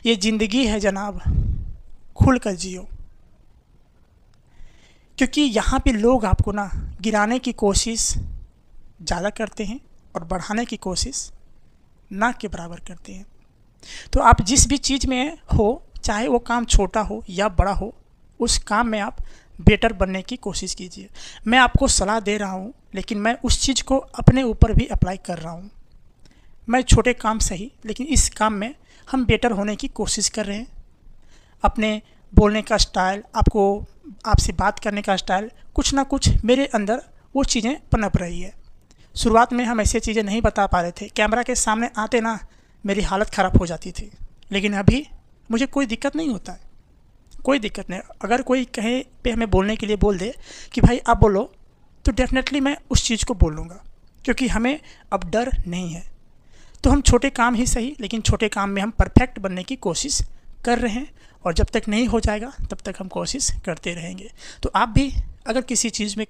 ये ज़िंदगी है जनाब, खुल कर जियो। क्योंकि यहाँ पे लोग आपको ना गिराने की कोशिश ज़्यादा करते हैं और बढ़ाने की कोशिश ना के बराबर करते हैं। तो आप जिस भी चीज़ में हो, चाहे वो काम छोटा हो या बड़ा हो, उस काम में आप बेटर बनने की कोशिश कीजिए। मैं आपको सलाह दे रहा हूँ, लेकिन मैं उस चीज़ को अपने ऊपर भी अप्लाई कर रहा हूँ। मैं छोटे काम सही, लेकिन इस काम में हम बेटर होने की कोशिश कर रहे हैं। अपने बोलने का स्टाइल, आपसे बात करने का स्टाइल, कुछ ना कुछ मेरे अंदर वो चीज़ें पनप रही है। शुरुआत में हम ऐसे चीज़ें नहीं बता पा रहे थे, कैमरा के सामने आते ना मेरी हालत ख़राब हो जाती थी, लेकिन अभी मुझे कोई दिक्कत नहीं होता है, कोई दिक्कत नहीं। अगर कोई कहीं पे हमें बोलने के लिए बोल दे कि भाई आप बोलो, तो डेफिनेटली मैं उस चीज़ को बोल लूँगा, क्योंकि हमें अब डर नहीं है। तो हम छोटे काम ही सही, लेकिन छोटे काम में हम परफेक्ट बनने की कोशिश कर रहे हैं, और जब तक नहीं हो जाएगा तब तक हम कोशिश करते रहेंगे। तो आप भी अगर किसी चीज़ में,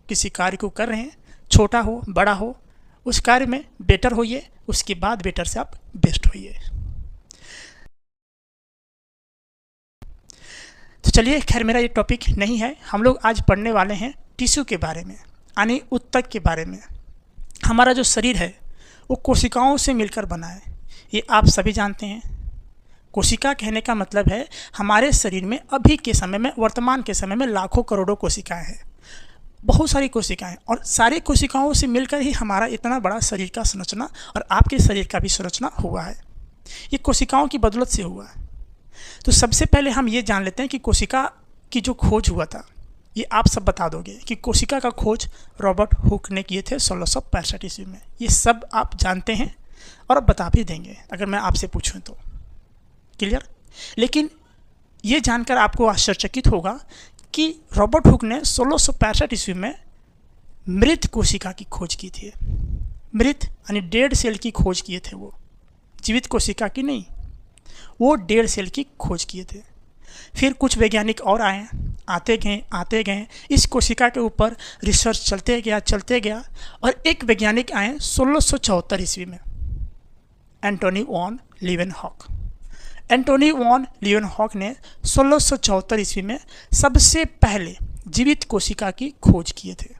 किसी कार्य को कर रहे हैं, छोटा हो बड़ा हो, उस कार्य में बेटर होइए, उसके बाद बेटर से आप बेस्ट होइए। तो चलिए, खैर मेरा ये टॉपिक नहीं है। हम लोग आज पढ़ने वाले हैं टिश्यू के बारे में, यानी ऊतक के बारे में। हमारा जो शरीर है वो कोशिकाओं से मिलकर बना है, ये आप सभी जानते हैं। कोशिका कहने का मतलब है हमारे शरीर में अभी के समय में, वर्तमान के समय में लाखों करोड़ों कोशिकाएं हैं, बहुत सारी कोशिकाएं, और सारी कोशिकाओं से मिलकर ही हमारा इतना बड़ा शरीर का संरचना और आपके शरीर का भी संरचना हुआ है। ये कोशिकाओं की बदौलत से हुआ है। तो सबसे पहले हम ये जान लेते हैं कि कोशिका की जो खोज हुआ था, ये आप सब बता दोगे कि कोशिका का खोज रॉबर्ट हुक ने किए थे 1665 ईस्वी में। ये सब आप जानते हैं और अब बता भी देंगे अगर मैं आपसे पूछूं तो। क्लियर? लेकिन ये जानकर आपको आश्चर्यचकित होगा कि रॉबर्ट हुक ने 1665 ईस्वी में मृत कोशिका की खोज की थी। मृत यानी डेड सेल की खोज किए थे वो, जीवित कोशिका की नहीं, वो डेड सेल की खोज किए थे। फिर कुछ वैज्ञानिक और आए, आते गए, इस कोशिका के ऊपर रिसर्च चलते गया, और एक वैज्ञानिक आए 1674 ईस्वी में, Antony von Leeuwenhoek. Antony von Leeuwenhoek ने 1674 ईस्वी में सबसे पहले जीवित कोशिका की खोज किए थे।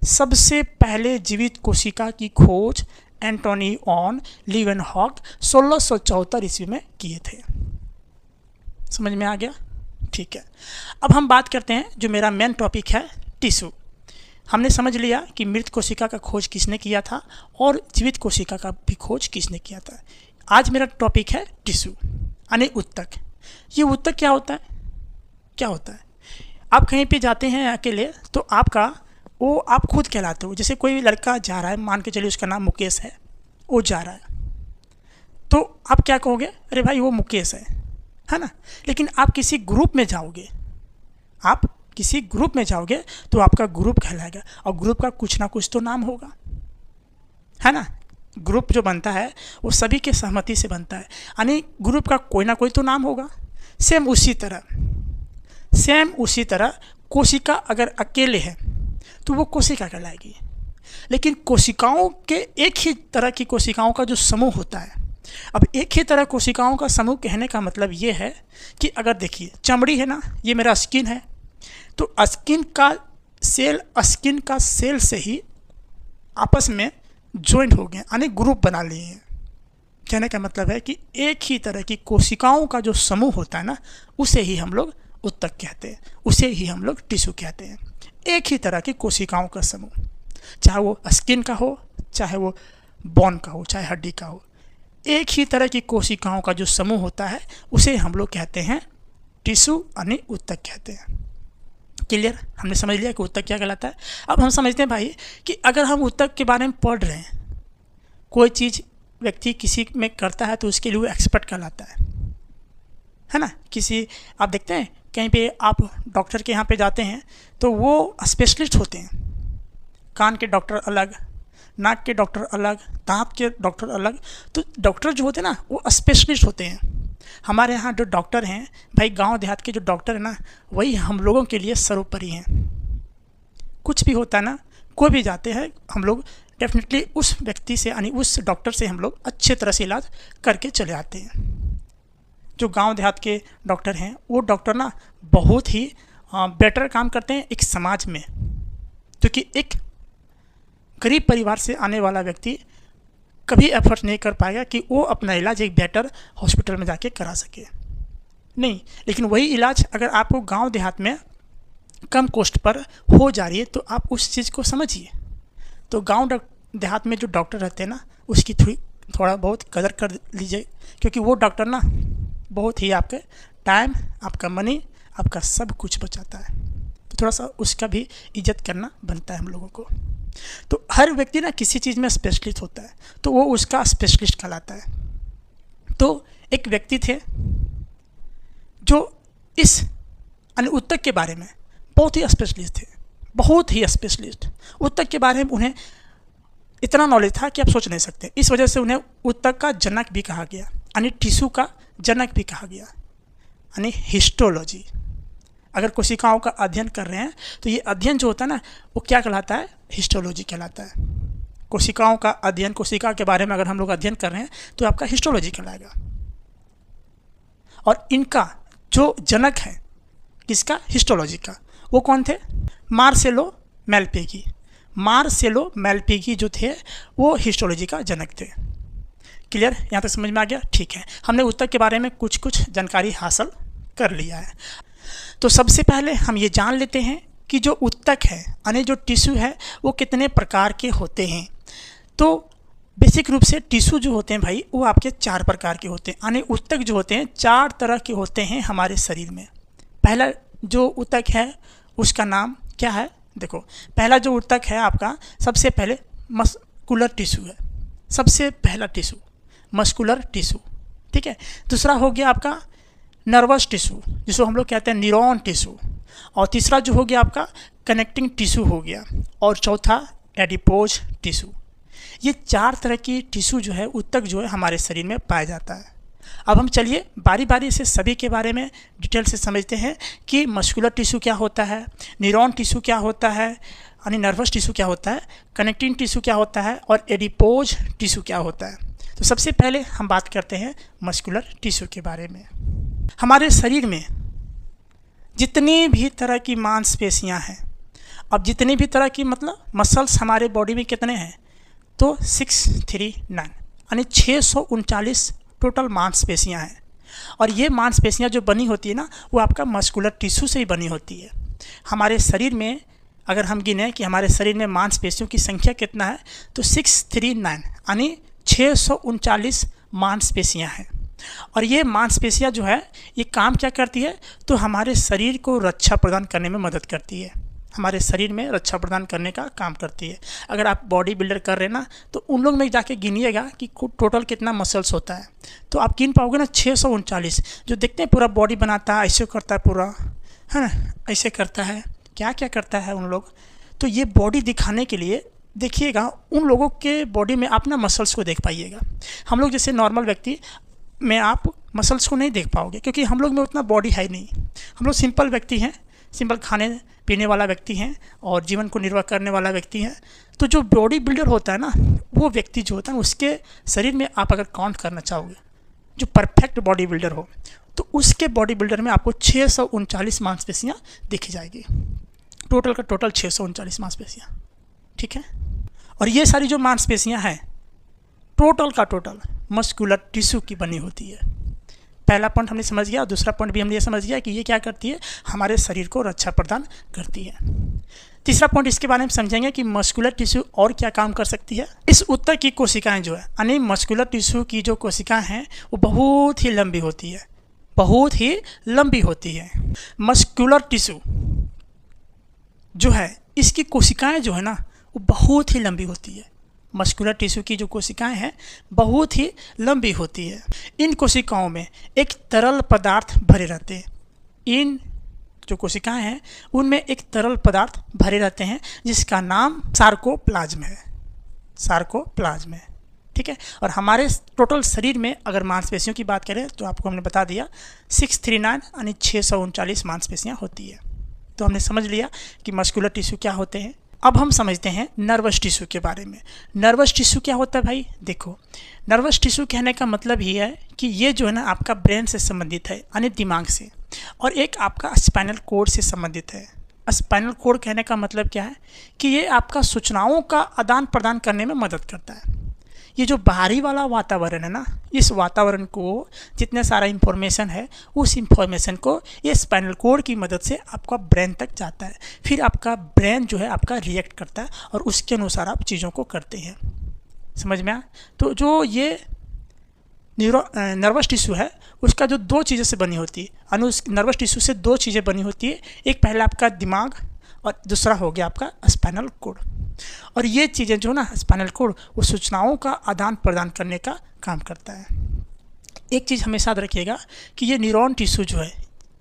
सबसे पहले जीवित कोशिका की खोज एंटोनी वॉन लीवेनहॉक 1674 ईस्वी में किए थे। समझ में आ गया? ठीक है। अब हम बात करते हैं, जो मेरा मेन टॉपिक है, टिश्यू। हमने समझ लिया कि मृत कोशिका का खोज किसने किया था और जीवित कोशिका का भी खोज किसने किया था। आज मेरा टॉपिक है टिश्यू यानी ऊतक। ये ऊतक क्या होता है? क्या होता है? आप कहीं पे जाते हैं अकेले, तो आप खुद कहलाते हो। जैसे कोई लड़का जा रहा है, मान के चलिए उसका नाम मुकेश है, वो जा रहा है, तो आप क्या कहोगे? अरे भाई वो मुकेश है ना। लेकिन आप किसी ग्रुप में जाओगे, तो आपका ग्रुप कहलाएगा, और ग्रुप का कुछ ना कुछ तो नाम होगा, है ना। ग्रुप जो बनता है वो सभी के सहमति से बनता है, यानी ग्रुप का कोई ना कोई तो नाम होगा। सेम उसी तरह कोशिका अगर अकेले है तो वो कोशिका कहलाएगी। लेकिन कोशिकाओं के एक ही तरह की कोशिकाओं का जो समूह होता है, अब एक ही तरह कोशिकाओं का समूह कहने का मतलब ये है कि अगर देखिए चमड़ी है ना, ये मेरा स्किन है, तो स्किन का सेल से ही आपस में ज्वाइंट हो गए, यानी ग्रुप बना लिए हैं। कहने का मतलब है कि एक ही तरह की कोशिकाओं का जो समूह होता है ना, उसे ही हम लोग ऊतक कहते हैं, उसे ही हम लोग टिश्यू कहते हैं। एक ही तरह की कोशिकाओं का समूह, चाहे वो स्किन का हो, चाहे वो बोन का हो, चाहे हड्डी का हो, एक ही तरह की कोशिकाओं का जो समूह होता है उसे हम लोग कहते हैं टिश्यू यानी ऊतक कहते हैं। क्लियर? हमने समझ लिया कि ऊतक क्या कहलाता है। अब हम समझते हैं भाई कि अगर हम ऊतक के बारे में पढ़ रहे हैं, कोई चीज़ व्यक्ति किसी में करता है तो उसके लिए वो एक्सपर्ट कहलाता है ना। आप देखते हैं कहीं पे आप डॉक्टर के यहाँ पे जाते हैं तो वो स्पेशलिस्ट होते हैं। कान के डॉक्टर अलग, नाक के डॉक्टर अलग, दांत के डॉक्टर अलग। तो डॉक्टर जो होते हैं ना, वो स्पेशलिस्ट होते हैं। हमारे यहाँ जो डॉक्टर हैं भाई, गांव देहात के जो डॉक्टर हैं ना, वही हम लोगों के लिए सर्वोपरि हैं। कुछ भी होता है ना, कोई भी जाते हैं, हम लोग डेफिनेटली उस व्यक्ति से यानी उस डॉक्टर से हम लोग अच्छे तरह से इलाज करके चले आते हैं। जो गांव देहात के डॉक्टर हैं वो डॉक्टर ना बहुत ही बेटर काम करते हैं एक समाज में, क्योंकि एक गरीब परिवार से आने वाला व्यक्ति कभी एफर्ट नहीं कर पाएगा कि वो अपना इलाज एक बेटर हॉस्पिटल में जाके करा सके, नहीं। लेकिन वही इलाज अगर आपको गांव देहात में कम कॉस्ट पर हो जा रही है तो आप उस चीज़ को समझिए। तो गांव देहात में जो डॉक्टर रहते हैं ना उसकी थोड़ा बहुत कदर कर लीजिए, क्योंकि वो डॉक्टर ना बहुत ही आपके टाइम, आपका मनी, आपका सब कुछ बचाता है। तो थोड़ा सा उसका भी इज्जत करना बनता है हम लोगों को। तो हर व्यक्ति ना किसी चीज़ में स्पेशलिस्ट होता है तो वो उसका स्पेशलिस्ट कहलाता है। तो एक व्यक्ति थे जो इस ऊतक के बारे में बहुत ही स्पेशलिस्ट थे, बहुत ही स्पेशलिस्ट। ऊतक के बारे में उन्हें इतना नॉलेज था कि आप सोच नहीं सकते। इस वजह से उन्हें ऊतक का जनक भी कहा गया, यानी टिश्यू का जनक भी कहा गया, यानी हिस्टोलॉजी। अगर कोशिकाओं का अध्ययन कर रहे हैं तो ये अध्ययन जो होता है ना वो क्या कहलाता है? हिस्टोलॉजी कहलाता है। कोशिकाओं का अध्ययन, कोशिका के बारे में अगर हम लोग अध्ययन कर रहे हैं तो आपका हिस्टोलॉजी कहलाएगा। और इनका जो जनक है किसका? हिस्टोलॉजी का, वो कौन थे? मार्सेलो मेलपेगी। मार्सेलो मेलपेगी जो थे वो हिस्टोलॉजी का जनक थे। क्लियर? यहाँ तक समझ में आ गया? ठीक है, हमने ऊतक के बारे में कुछ जानकारी हासिल कर लिया है। तो सबसे पहले हम ये जान लेते हैं कि जो ऊतक है यानी जो टिश्यू है वो कितने प्रकार के होते हैं। तो बेसिक रूप से टिश्यू जो होते हैं भाई वो आपके 4 प्रकार के होते हैं, यानी ऊतक जो होते हैं 4 तरह के होते हैं हमारे शरीर में। पहला जो ऊतक है उसका नाम क्या है? देखो, पहला जो ऊतक है आपका सबसे पहले मस्कुलर टिश्यू है। सबसे पहला टिश्यू मस्कुलर टिश्यू, ठीक है। दूसरा हो गया आपका नर्वस टिश्यू जिसको हम लोग कहते हैं न्यूरॉन टिश्यू। और तीसरा जो हो गया आपका कनेक्टिंग टिश्यू हो गया। और चौथा एडिपोज टिश्यू। ये 4 तरह की टिश्यू जो है ऊतक जो है हमारे शरीर में पाया जाता है। अब हम चलिए बारी बारी से सभी के बारे में डिटेल से समझते हैं कि मस्कुलर टिश्यू क्या होता है, न्यूरॉन टिश्यू क्या होता है, यानी नर्वस टिश्यू क्या होता है, कनेक्टिंग टिश्यू क्या होता है और एडिपोज टिश्यू क्या होता है। तो सबसे पहले हम बात करते हैं मस्कुलर टिश्यू के बारे में। हमारे शरीर में जितनी भी तरह की मांसपेशियां हैं, अब जितनी भी तरह की मतलब मसल्स हमारे बॉडी में कितने हैं? तो 639 यानी 639 टोटल मांसपेशियां हैं। और ये मांसपेशियां जो बनी होती है ना वो आपका मस्कुलर टिश्यू से ही बनी होती है। हमारे शरीर में अगर हम गिने कि हमारे शरीर में मांसपेशियों की संख्या कितना है तो 639 यानी 639 मांसपेशियां हैं। और ये मांसपेशियां जो है ये काम क्या करती है? तो हमारे शरीर को रक्षा प्रदान करने में मदद करती है, हमारे शरीर में रक्षा प्रदान करने का काम करती है। अगर आप बॉडी बिल्डर कर रहे हैं ना तो उन लोग में जाके गिनिएगा कि टोटल कितना मसल्स होता है तो आप गिन पाओगे ना 639। जो देखते हैं पूरा बॉडी बनाता है, ऐसे करता है पूरा, है ना, ऐसे करता है, क्या क्या करता है उन लोग। तो ये बॉडी दिखाने के लिए देखिएगा उन लोगों के बॉडी में आप ना मसल्स को देख पाइएगा। हम लोग जैसे नॉर्मल व्यक्ति में आप मसल्स को नहीं देख पाओगे क्योंकि हम लोग में उतना बॉडी है नहीं। हम लोग सिंपल व्यक्ति हैं, सिंपल खाने पीने वाला व्यक्ति हैं और जीवन को निर्वाह करने वाला व्यक्ति हैं। तो जो बॉडी बिल्डर होता है ना वो व्यक्ति जो होता है उसके शरीर में आप अगर काउंट करना चाहोगे जो परफेक्ट बॉडी बिल्डर हो तो उसके बॉडी बिल्डर में आपको 639 मांसपेशियाँ दिखी जाएगी। टोटल का टोटल 639 मांसपेशियाँ, ठीक है। और ये सारी जो मांसपेशियाँ हैं टोटल का टोटल मस्कुलर टिश्यू की बनी होती है। पहला पॉइंट हमने समझ गया। दूसरा पॉइंट भी हमने ये समझ गया कि ये क्या करती है? हमारे शरीर को रक्षा प्रदान करती है। तीसरा पॉइंट इसके बारे में समझेंगे कि मस्कुलर टिश्यू और क्या काम कर सकती है। इस ऊतक की कोशिकाएं जो है यानी मस्कुलर टिश्यू की जो कोशिकाएं हैं वो बहुत ही लंबी होती है, बहुत ही लंबी होती है। मस्कुलर टिश्यू जो है इसकी कोशिकाएं जो है ना वो बहुत ही लंबी होती है। मस्कुलर टिश्यू की जो कोशिकाएं हैं बहुत ही लंबी होती है। इन कोशिकाओं में एक तरल पदार्थ भरे रहते हैं। इन जो कोशिकाएं हैं उनमें एक तरल पदार्थ भरे रहते हैं जिसका नाम सार्कोप्लाज्म है। सार्कोप्लाज्म है, ठीक है। और हमारे टोटल शरीर में अगर मांसपेशियों की बात करें तो आपको हमने बता दिया 639 यानी 639 मांसपेशियाँ होती है। तो हमने समझ लिया कि मस्कुलर टिश्यू क्या होते हैं, अब हम समझते हैं नर्वस टिश्यू के बारे में। नर्वस टिश्यू क्या होता है भाई? देखो, नर्वस टिश्यू कहने का मतलब ये है कि ये जो है ना आपका ब्रेन से संबंधित है, यानी दिमाग से, और एक आपका स्पाइनल कोड से संबंधित है। स्पाइनल कोड कहने का मतलब क्या है कि ये आपका सूचनाओं का आदान प्रदान करने में मदद करता है। ये जो बाहरी वाला वातावरण है ना, इस वातावरण को जितने सारा इंफॉर्मेशन है, उस इंफॉर्मेशन को ये स्पाइनल कोड की मदद से आपका ब्रेन तक जाता है। फिर आपका ब्रेन जो है आपका रिएक्ट करता है और उसके अनुसार आप चीज़ों को करते हैं। समझ में आया? तो जो ये नर्वस टिश्यू है उसका जो दो चीज़ों से बनी होती है, नर्वस टिश्यू से दो चीज़ें बनी होती है। एक पहला आपका दिमाग और दूसरा हो गया आपका स्पाइनल कोड। और ये चीज़ें जो ना स्पाइनल कोड वो सूचनाओं का आदान प्रदान करने का काम करता है। एक चीज़ हमेशा याद रखिएगा कि ये न्यूरॉन टिश्यू जो है,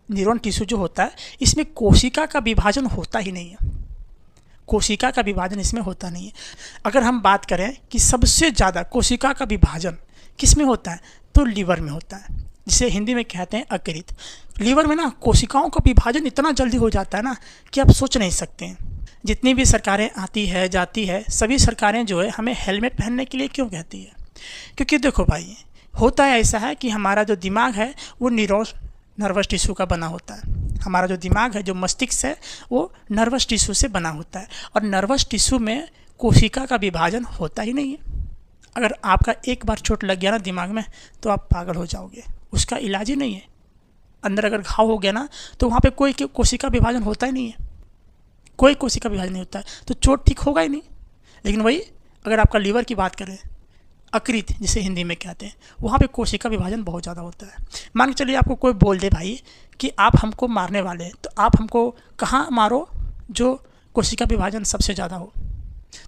न्यूरॉन टिश्यू जो होता है इसमें कोशिका का विभाजन होता ही नहीं है। कोशिका का विभाजन इसमें होता नहीं है। अगर हम बात करें कि सबसे ज़्यादा कोशिका का विभाजन किस में होता है, तो लीवर में होता है, जिसे हिंदी में कहते हैं यकृत। लीवर में ना कोशिकाओं का विभाजन इतना जल्दी हो जाता है ना कि आप सोच नहीं सकते हैं। जितनी भी सरकारें आती है जाती है, सभी सरकारें जो है हमें हेलमेट पहनने के लिए क्यों कहती है? क्योंकि देखो भाई, होता है ऐसा है कि हमारा जो दिमाग है वो नर्वस टिश्यू का बना होता है। हमारा जो दिमाग है, जो मस्तिष्क है, वो नर्वस टिश्यू से बना होता है। और नर्वस टिश्यू में कोशिका का विभाजन होता ही नहीं है। अगर आपका एक बार चोट लग गया ना दिमाग में, तो आप पागल हो जाओगे, उसका इलाज ही नहीं है। अंदर अगर घाव हो गया ना, तो वहाँ पे कोई कोशिका विभाजन होता ही नहीं है, कोई कोशिका विभाजन नहीं होता है, तो चोट ठीक होगा ही नहीं। लेकिन वही अगर आपका लीवर की बात करें, यकृत जिसे हिंदी में कहते हैं, वहाँ पे कोशिका विभाजन बहुत ज़्यादा होता है। मान के चलिए आपको कोई बोल दे भाई कि आप हमको मारने वाले हैं, तो आप हमको कहाँ मारो जो कोशिका विभाजन सबसे ज़्यादा हो,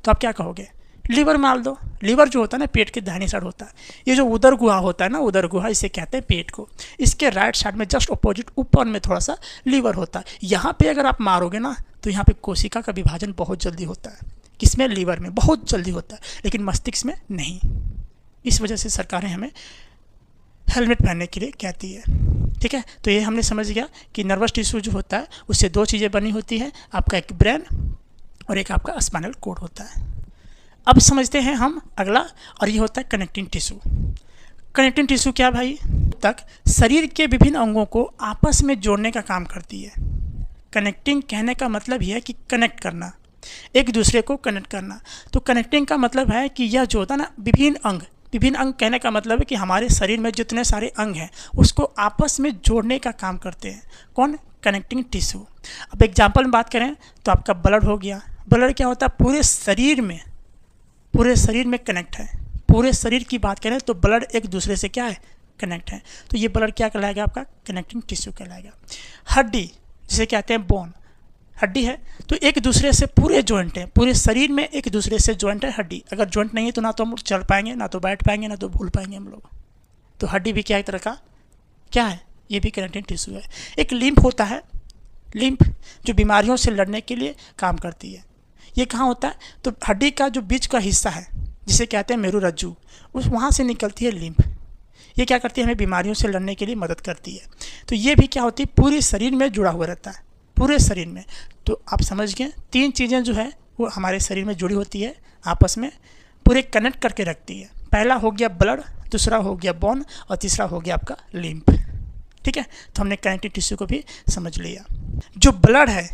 तो आप क्या कहोगे? लीवर मार दो। लीवर जो होता है ना पेट के दाहिनी साइड होता है। ये जो उदर गुहा होता है ना, उदर गुहा इसे कहते हैं पेट को, इसके राइट साइड में जस्ट अपोजिट ऊपर में थोड़ा सा लीवर होता है। यहाँ पे अगर आप मारोगे ना, तो यहाँ पे कोशिका का विभाजन बहुत जल्दी होता है। किसमें? लीवर में बहुत जल्दी होता है, लेकिन मस्तिष्क में नहीं। इस वजह से सरकारें हमें हेलमेट पहनने के लिए कहती है। ठीक है, तो ये हमने समझ गया कि नर्वस टिश्यू जो होता है उससे दो चीज़ें बनी होती हैं, आपका एक ब्रेन और एक आपका स्पाइनल कोड होता है। अब समझते हैं हम अगला, और ये होता है कनेक्टिंग टिश्यू। कनेक्टिंग टिश्यू क्या भाई? तक शरीर के विभिन्न अंगों को आपस में जोड़ने का काम करती है। कनेक्टिंग कहने का मतलब ये है कि कनेक्ट करना, एक दूसरे को कनेक्ट करना। तो कनेक्टिंग का मतलब है कि यह जो होता है ना विभिन्न अंग कहने का मतलब है कि हमारे शरीर में जितने सारे अंग हैं उसको आपस में जोड़ने का काम करते हैं। कौन? Connecting tissue. अब एग्जाम्पल में बात करें तो आपका ब्लड हो गया। ब्लड क्या होता है? पूरे शरीर में कनेक्ट है। पूरे शरीर की बात करें तो ब्लड एक दूसरे से क्या है? कनेक्ट है। तो ये ब्लड क्या कहलाएगा? आपका कनेक्टिंग टिश्यू कहलाएगा। हड्डी जिसे कहते हैं बोन, हड्डी है तो एक दूसरे से पूरे जॉइंट है, पूरे शरीर में एक दूसरे से जॉइंट है हड्डी। अगर जॉइंट नहीं है तो ना तो हम चल पाएंगे, ना तो बैठ पाएंगे, ना तो भूल पाएंगे हम लोग। तो हड्डी भी क्या एक तरह का क्या है? ये भी कनेक्टिंग टिश्यू है। एक लिम्फ होता है, लिम्फ जो बीमारियों से लड़ने के लिए काम करती है। ये कहाँ होता है? तो हड्डी का जो बीच का हिस्सा है जिसे कहते हैं मेरुरज्जु, उस वहाँ से निकलती है लिम्फ। ये क्या करती है? हमें बीमारियों से लड़ने के लिए मदद करती है। तो ये भी क्या होती है? पूरे शरीर में जुड़ा हुआ रहता है, पूरे शरीर में। तो आप समझ गए, तीन चीज़ें जो है वो हमारे शरीर में जुड़ी होती है, आपस में पूरे कनेक्ट करके रखती है। पहला हो गया ब्लड, दूसरा हो गया बोन और तीसरा हो गया आपका लिम्फ। ठीक है, तो हमने कनेक्टिव टिश्यू को भी समझ लिया। जो ब्लड है,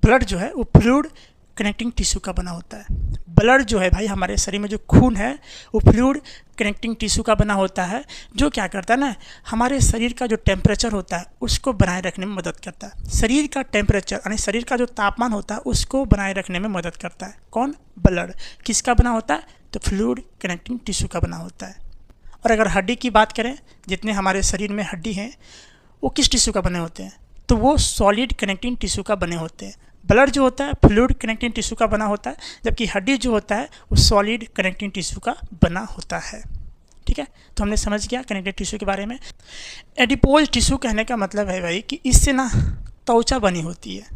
ब्लड जो है वो फ्लूइड कनेक्टिंग टिश्यू का बना होता है। ब्लड जो है भाई, हमारे शरीर में जो खून है वो फ्लूइड कनेक्टिंग टिश्यू का बना होता है, जो क्या करता है ना, हमारे शरीर का जो टेम्परेचर होता है उसको बनाए रखने में मदद करता है। शरीर का टेम्परेचर यानी शरीर का जो तापमान होता है उसको बनाए रखने में मदद करता है। कौन? ब्लड। किसका बना होता है? तो फ्लूइड कनेक्टिंग टिश्यू का बना होता है। और अगर हड्डी की बात करें, जितने हमारे शरीर में हड्डी हैं वो किस टिश्यू का बने होते हैं? तो वो सॉलिड कनेक्टिंग टिश्यू का बने होते हैं। ब्लड जो होता है फ्लूइड कनेक्टिंग टिश्यू का बना होता है, जबकि हड्डी जो होता है वो सॉलिड कनेक्टिंग टिश्यू का बना होता है। ठीक है, तो हमने समझ गया कनेक्टिव टिश्यू के बारे में। एडिपोज टिश्यू कहने का मतलब है भाई कि इससे ना त्वचा बनी होती है,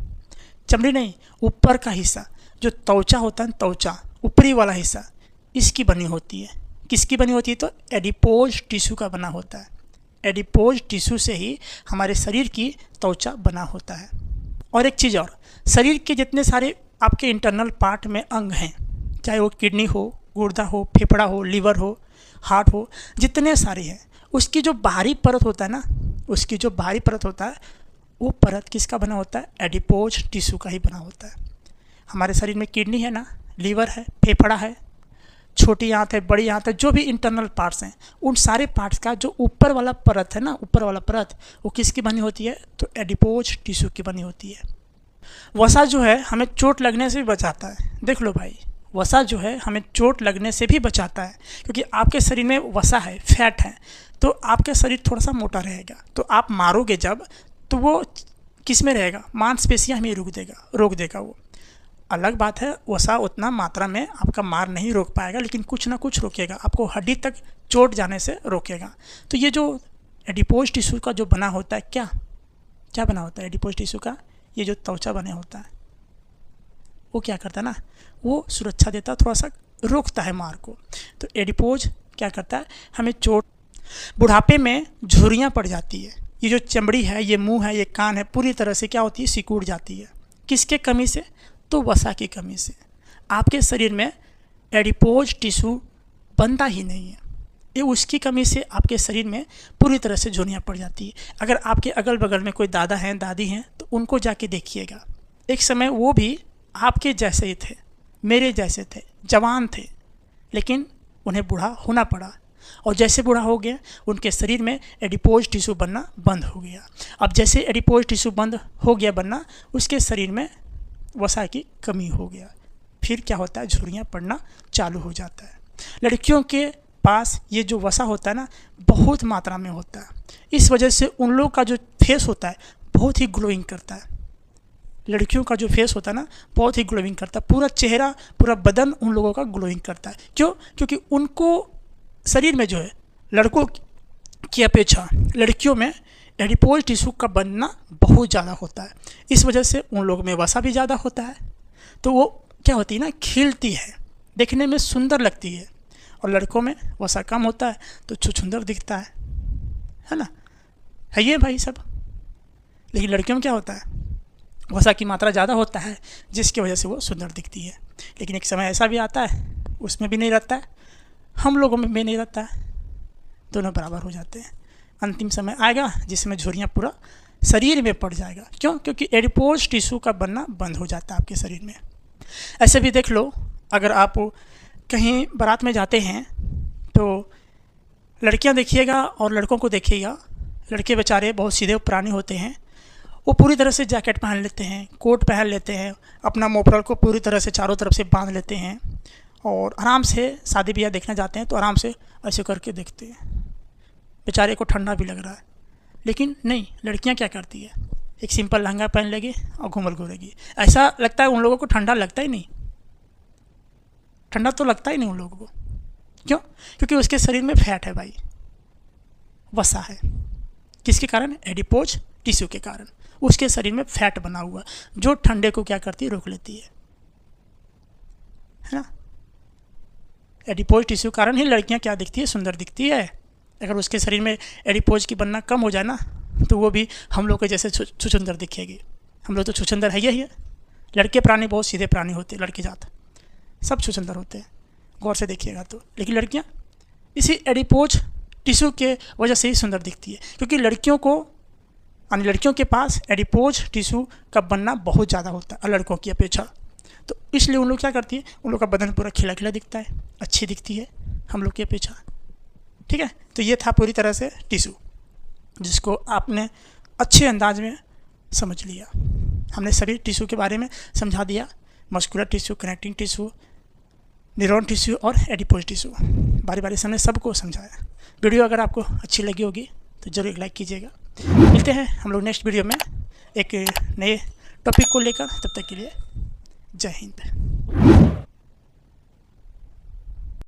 चमड़ी नहीं, ऊपर का हिस्सा जो त्वचा होता है, त्वचा ऊपरी वाला हिस्सा, इसकी बनी होती है। किसकी बनी होती है? तो एडिपोज टिश्यू का बना होता है। एडिपोज टिश्यू से ही हमारे शरीर की त्वचा बना होता है। और एक चीज़ और, शरीर के जितने सारे आपके इंटरनल पार्ट में अंग हैं, चाहे वो किडनी हो, गुर्दा हो, फेफड़ा हो, लीवर हो, हार्ट हो, जितने सारे हैं, उसकी जो बाहरी परत होता है ना, उसकी जो बाहरी परत होता है, वो परत किसका बना होता है? एडिपोज टिश्यू का ही बना होता है। हमारे शरीर में किडनी है ना, लीवर है, फेफड़ा है, छोटी आंत है, बड़ी आंत है, जो भी इंटरनल पार्ट्स हैं, उन सारे पार्ट्स का जो ऊपर वाला परत है ना, ऊपर वाला परत, वो किसकी बनी होती है? तो एडिपोज टिश्यू की बनी होती है। वसा जो है हमें चोट लगने से भी बचाता है। देख लो भाई, वसा जो है हमें चोट लगने से भी बचाता है, क्योंकि आपके शरीर में वसा है, फैट है, तो आपका शरीर थोड़ा सा मोटा रहेगा, तो आप मारोगे जब, तो वो किस में रहेगा? मांसपेशियाँ हमें रोक देगा वो। अलग बात है, वसा उतना मात्रा में आपका मार नहीं रोक पाएगा, लेकिन कुछ ना कुछ रोकेगा, आपको हड्डी तक चोट जाने से रोकेगा। तो ये जो एडिपोज टिश्यू का जो बना होता है, क्या बना होता है एडिपोज टिश्यू का? ये जो त्वचा बने होता है, वो क्या करता है ना, वो सुरक्षा देता है, थोड़ा सा रोकता है मार को। तो एडिपोज क्या करता है? हमें चोट, बुढ़ापे में झुर्रियाँ पड़ जाती है, ये जो चमड़ी है, ये मुंह है, ये कान है, पूरी तरह से क्या होती है? सिकुड़ जाती है। किसके कमी से? तो वसा की कमी से। आपके शरीर में एडिपोज टिश्यू बनता ही नहीं है, ये उसकी कमी से आपके शरीर में पूरी तरह से झुर्रियाँ पड़ जाती है। अगर आपके अगल बगल में कोई दादा हैं, दादी हैं, तो उनको जाके देखिएगा, एक समय वो भी आपके जैसे ही थे, मेरे जैसे थे, जवान थे, लेकिन उन्हें बूढ़ा होना पड़ा, और जैसे बूढ़ा हो गया, उनके शरीर में एडिपोज टिश्यू बनना बंद हो गया। अब जैसे एडिपोज टिश्यू बंद हो गया बनना, उसके शरीर में वसा की कमी हो गया, फिर क्या होता है? झुर्रियाँ पड़ना चालू हो जाता है। लड़कियों के पास ये जो वसा होता है ना, बहुत मात्रा में होता है, इस वजह से उन लोगों का जो फेस होता है बहुत ही ग्लोइंग करता है। लड़कियों का जो फेस होता है ना, बहुत ही ग्लोइंग करता है, पूरा चेहरा, पूरा बदन उन लोगों का ग्लोइंग करता है। क्यों? क्योंकि उनको शरीर में जो है, लड़कों की अपेक्षा लड़कियों में एडिपोज टिश्यू का बनना बहुत ज़्यादा होता है, इस वजह से उन लोगों में वसा भी ज़्यादा होता है, तो वो क्या होती है ना, खिलती है, देखने में सुंदर लगती है। और लड़कों में वसा कम होता है तो छुछुंदर दिखता है ना, है ये भाई सब। लेकिन लड़कियों में क्या होता है? वसा की मात्रा ज़्यादा होता है, जिसकी वजह से वो सुंदर दिखती है। लेकिन एक समय ऐसा भी आता है, उसमें भी नहीं रहता है, हम लोगों में भी नहीं रहता है, दोनों बराबर हो जाते हैं। अंतिम समय आएगा जिसमें झुर्रियाँ पूरा शरीर में पड़ जाएगा। क्यों? क्योंकि एडिपोज टिश्यू का बनना बंद हो जाता है आपके शरीर में। ऐसे भी देख लो, अगर आप कहीं बारात में जाते हैं तो लड़कियां देखिएगा और लड़कों को देखिएगा, लड़के बेचारे बहुत सीधे प्राणी होते हैं, वो पूरी तरह से जैकेट पहन लेते हैं, कोट पहन लेते हैं, अपना मोफलर को पूरी तरह से चारों तरफ से बांध लेते हैं, और आराम से शादी ब्याह देखने जाते हैं तो आराम से ऐसे करके देखते हैं, बेचारे को ठंडा भी लग रहा है। लेकिन नहीं, लड़कियां क्या करती है? एक सिंपल लहंगा पहन लेगी और घूमल घूरेगी। ऐसा लगता है उन लोगों को ठंडा लगता ही नहीं, ठंडा तो लगता ही नहीं उन लोगों को। क्यों? क्योंकि उसके शरीर में फैट है भाई, वसा है। किसके कारण? एडिपोज टिश्यू के कारण। उसके शरीर में फैट बना हुआ जो ठंडे को क्या करती है? रोक लेती है ना। एडिपोज टिश्यू कारण ही लड़कियां क्या दिखती है? सुंदर दिखती है। अगर उसके शरीर में एडिपोज की बनना कम हो जाए ना, तो वो भी हम लोग के जैसे छुछुंदर दिखेगी। हम लोग तो छुछुंदर है ही है। लड़के प्राणी बहुत सीधे प्राणी होते हैं, लड़के जात सब छुछुंदर होते हैं, गौर से देखिएगा तो। लेकिन लड़कियां इसी एडिपोज टिश्यू के वजह से ही सुंदर दिखती है, क्योंकि लड़कियों को, यानी लड़कियों के पास एडिपोज टिश्यू का बनना बहुत ज़्यादा होता है लड़कों की अपेक्षा। तो इसलिए उन लोग क्या करती है? उन लोग का बदन पूरा खिला खिला दिखता है, अच्छी दिखती है हम लोग की अपेक्षा। ठीक है, तो ये था पूरी तरह से टिश्यू, जिसको आपने अच्छे अंदाज में समझ लिया। हमने सभी टिश्यू के बारे में समझा दिया, muscular tissue, connecting tissue, neuron tissue और एडिपोज टिश्यू, बारी बारी से हमने सबको समझाया। वीडियो अगर आपको अच्छी लगी होगी तो ज़रूर एक लाइक कीजिएगा। मिलते हैं हम लोग नेक्स्ट वीडियो में एक नए टॉपिक को लेकर, तब तक के लिए जय हिंद।